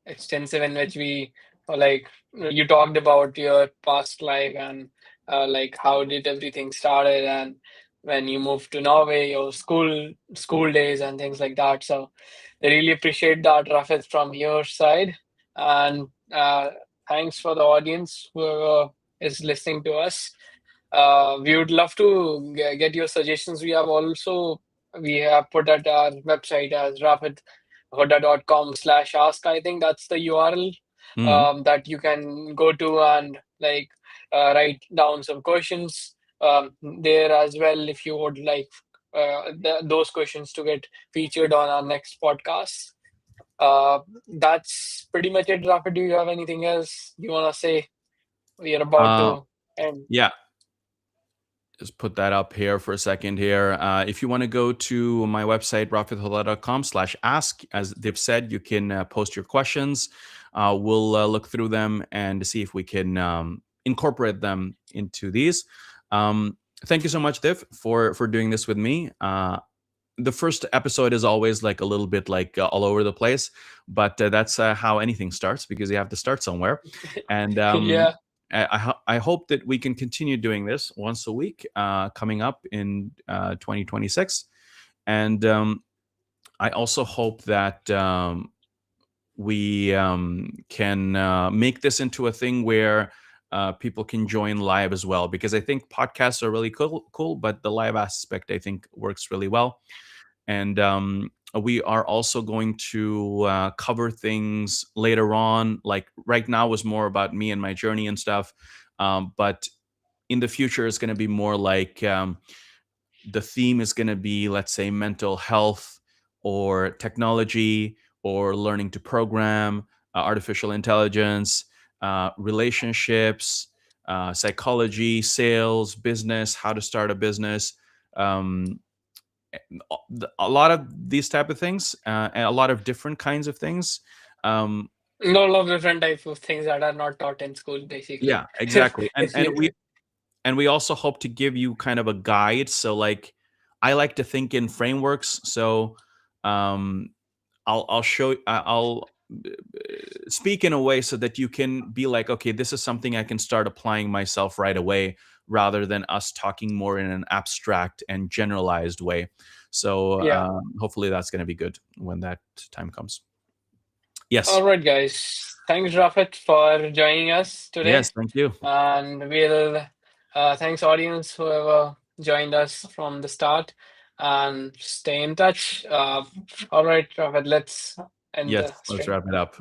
extensive, in which we like you talked about your past life and like how did everything started and when you moved to Norway, your school days and things like that. So I really appreciate that, Rafid, from your side, and thanks for the audience who is listening to us. We would love to get your suggestions. We have put at our website as rafidhoda.com/ask. I think that's the URL Mhm. that you can go to and like write down some questions there as well if you would like those questions to get featured on our next podcast. That's pretty much it, Rafid. Do you have anything else you want to say? We are about Uh, to end. yeah. Just put that up here for a second here. If you want to go to my website, rafidhoda.com/ask, as they've said, you can post your questions. We'll look through them and see if we can incorporate them into these. Thank you so much, Div, for doing this with me. The first episode is always like a little bit like all over the place, but that's how anything starts, because you have to start somewhere. And Yeah. I hope that we can continue doing this once a week coming up in 2026. And I also hope that we can make this into a thing where people can join live as well, because I think podcasts are really cool, but the live aspect I think works really well. And we are also going to cover things later on. Like right now was more about me and my journey and stuff, but in the future it's going to be more like the theme is going to be, let's say, mental health or technology or learning to program, artificial intelligence, relationships, psychology, sales, business, how to start a business. Um, a lot of these type of things, and a lot of different kinds of things. Um, All of different types of things that are not taught in school, basically. yeah, exactly. And If you, we also hope to give you kind of a guide. So like, I like to think in frameworks. So um, I'll show. I'll speak in a way so that you can be like, okay, this is something I can start applying myself right away, rather than us talking more in an abstract and generalized way. So Yeah. hopefully that's going to be good when that time comes. Yes. All right, guys. Thanks, Rafit, for joining us Yes. today. Thank you. And we'll thanks audience whoever joined us from the start, and stay in touch. All right, Rafit, let's end Yes. the Let's stream. wrap it up.